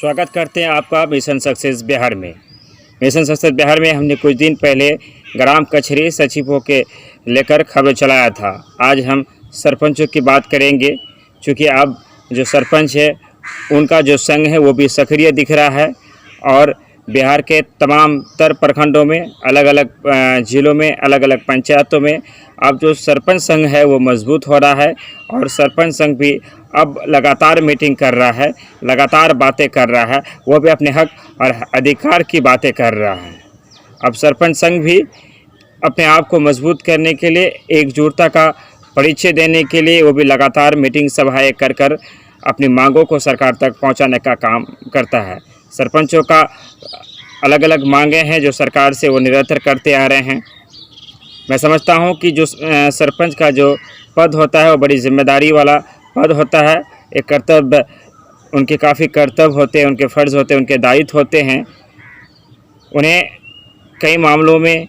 स्वागत करते हैं आपका मिशन सक्सेस बिहार में। मिशन सक्सेस बिहार में हमने कुछ दिन पहले ग्राम कचहरी सचिवों के लेकर खबर चलाया था। आज हम सरपंचों की बात करेंगे, क्योंकि अब जो सरपंच है उनका जो संघ है वो भी सक्रिय दिख रहा है और बिहार के तमाम तर प्रखंडों में, अलग अलग ज़िलों में, अलग अलग पंचायतों में अब जो सरपंच संघ है वो मजबूत हो रहा है और सरपंच संघ भी अब लगातार मीटिंग कर रहा है, लगातार बातें कर रहा है, वो भी अपने हक और अधिकार की बातें कर रहा है। अब सरपंच संघ भी अपने आप को मजबूत करने के लिए, एकजुटता का परिचय देने के लिए वो भी लगातार मीटिंग सभाएं कर कर अपनी मांगों को सरकार तक पहुंचाने का काम करता है। सरपंचों का अलग अलग मांगें हैं जो सरकार से वो निरंतर करते आ रहे हैं। मैं समझता हूं कि जो सरपंच का जो पद होता है वो बड़ी जिम्मेदारी वाला पद होता है। एक कर्तव्य, उनके काफ़ी कर्तव्य होते हैं, उनके फ़र्ज़ होते हैं, उनके दायित्व होते हैं। उन्हें कई मामलों में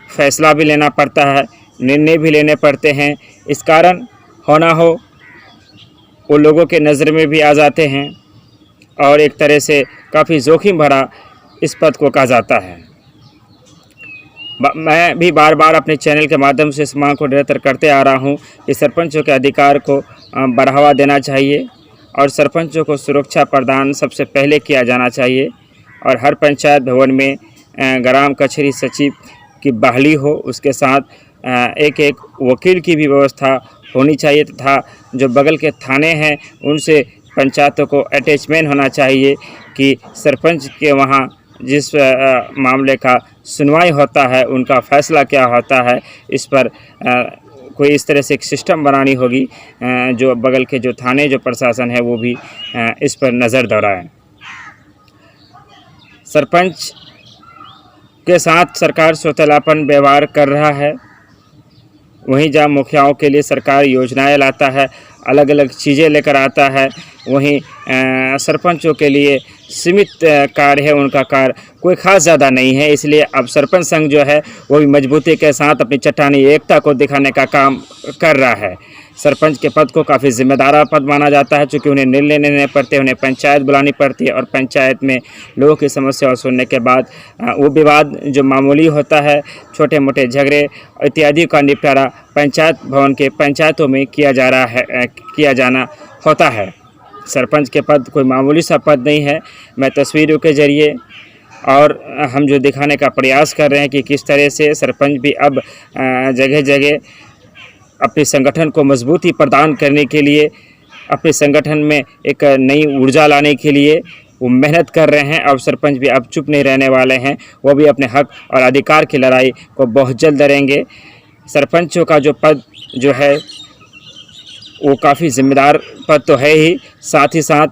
फैसला भी लेना पड़ता है, निर्णय भी लेने पड़ते हैं। इस कारण हो ना हो वो लोगों के नज़र में भी आ जाते हैं और एक तरह से काफ़ी जोखिम भरा इस पद को कहा जाता है। मैं भी बार बार अपने चैनल के माध्यम से इस मांग को निरंतर करते आ रहा हूं कि सरपंचों के अधिकार को बढ़ावा देना चाहिए और सरपंचों को सुरक्षा प्रदान सबसे पहले किया जाना चाहिए और हर पंचायत भवन में ग्राम कचहरी सचिव की बहाली हो, उसके साथ एक एक वकील की भी व्यवस्था होनी चाहिए तथा जो बगल के थाने हैं उनसे पंचायतों को अटैचमेंट होना चाहिए कि सरपंच के वहाँ जिस मामले का सुनवाई होता है उनका फ़ैसला क्या होता है, इस पर कोई इस तरह से एक सिस्टम बनानी होगी जो बगल के जो थाने, जो प्रशासन है वो भी इस पर नज़र दौड़ाए। सरपंच के साथ सरकार सौतेलापन व्यवहार कर रहा है। वहीं जहाँ मुखियाओं के लिए सरकार योजनाएं लाता है, अलग अलग चीज़ें लेकर आता है, वहीं सरपंचों के लिए सीमित कार्य है, उनका कार्य कोई ख़ास ज़्यादा नहीं है। इसलिए अब सरपंच संघ जो है वो भी मजबूती के साथ अपनी चट्टानी एकता को दिखाने का काम कर रहा है। सरपंच के पद को काफ़ी जिम्मेदार पद माना जाता है, क्योंकि उन्हें निर्णय लेने पड़ते हैं, उन्हें पंचायत बुलानी पड़ती है और पंचायत में लोगों की समस्या सुनने के बाद वो विवाद जो मामूली होता है, छोटे मोटे झगड़े इत्यादि का निपटारा पंचायत भवन के पंचायतों में किया जाना होता है। सरपंच के पद कोई मामूली सा पद नहीं है। मैं तस्वीरों के ज़रिए और हम जो दिखाने का प्रयास कर रहे हैं कि किस तरह से सरपंच भी अब जगह जगह अपने संगठन को मजबूती प्रदान करने के लिए, अपने संगठन में एक नई ऊर्जा लाने के लिए वो मेहनत कर रहे हैं। अब सरपंच भी अब चुप नहीं रहने वाले हैं, वो भी अपने हक और अधिकार की लड़ाई को बहुत जल्द लड़ेंगे। सरपंचों का जो पद जो है वो काफ़ी जिम्मेदार पद तो है ही, साथ ही साथ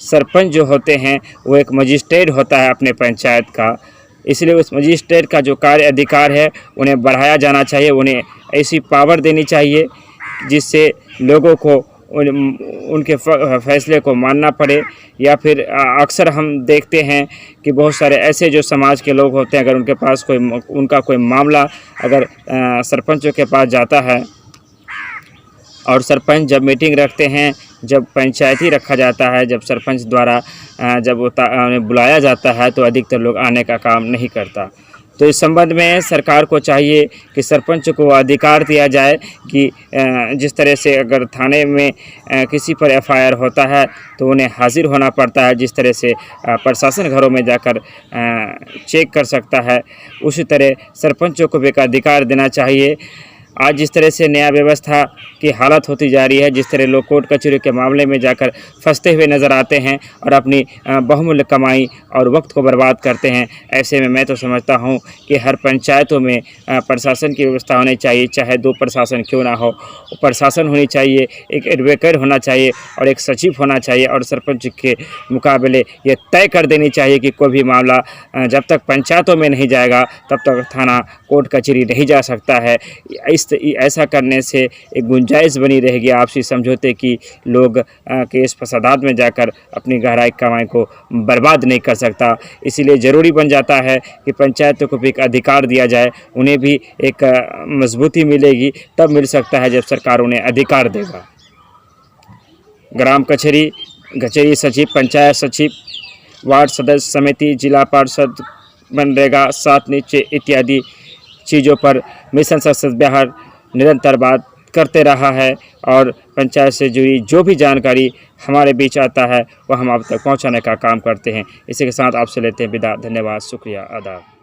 सरपंच जो होते हैं वो एक मजिस्ट्रेट होता है अपने पंचायत का। इसलिए उस मजिस्ट्रेट का जो कार्य अधिकार है उन्हें बढ़ाया जाना चाहिए, उन्हें ऐसी पावर देनी चाहिए जिससे लोगों को उनके फैसले को मानना पड़े। या फिर अक्सर हम देखते हैं कि बहुत सारे ऐसे जो समाज के लोग होते हैं, अगर उनके पास उनका कोई मामला अगर सरपंचों के पास जाता है और सरपंच जब मीटिंग रखते हैं, जब पंचायती रखा जाता है, जब सरपंच द्वारा जब उन्हें बुलाया जाता है तो अधिकतर लोग आने का काम नहीं करता। तो इस संबंध में सरकार को चाहिए कि सरपंच को अधिकार दिया जाए कि जिस तरह से अगर थाने में किसी पर एफआईआर होता है तो उन्हें हाजिर होना पड़ता है, जिस तरह से प्रशासन घरों में जाकर चेक कर सकता है, उसी तरह सरपंचों को भी एक अधिकार देना चाहिए। आज जिस तरह से न्याय व्यवस्था की हालत होती जा रही है, जिस तरह लोग कोर्ट कचहरी के मामले में जाकर फंसते हुए नज़र आते हैं और अपनी बहुमूल्य कमाई और वक्त को बर्बाद करते हैं, ऐसे में मैं तो समझता हूं कि हर पंचायतों में प्रशासन की व्यवस्था होनी चाहिए, चाहे 2 प्रशासन क्यों ना हो। प्रशासन होनी चाहिए, एक एडवोकेट होना चाहिए और एक सचिव होना चाहिए और सरपंच के मुकाबले ये तय कर देनी चाहिए कि कोई भी मामला जब तक पंचायतों में नहीं जाएगा तब तक थाना, कोर्ट कचहरी नहीं जा सकता है। ऐसा करने से एक गुंजाइश बनी रहेगी आपसी समझौते की, लोग केस फसादात में जाकर अपनी गहराई कमाई को बर्बाद नहीं कर सकता। इसीलिए ज़रूरी बन जाता है कि पंचायतों को भी एक अधिकार दिया जाए, उन्हें भी एक मजबूती मिलेगी, तब मिल सकता है जब सरकार उन्हें अधिकार देगा। ग्राम कचहरी सचिव, पंचायत सचिव वार्ड सदस्य समिति, जिला पार्षद, मनरेगा, सात नीचे इत्यादि चीज़ों पर मिशन सक्सेस बिहार निरंतर बात करते रहा है और पंचायत से जुड़ी जो भी जानकारी हमारे बीच आता है वह हम आप तक पहुंचाने का काम करते हैं। इसी के साथ आपसे लेते हैं विदा। धन्यवाद, शुक्रिया, आदाब।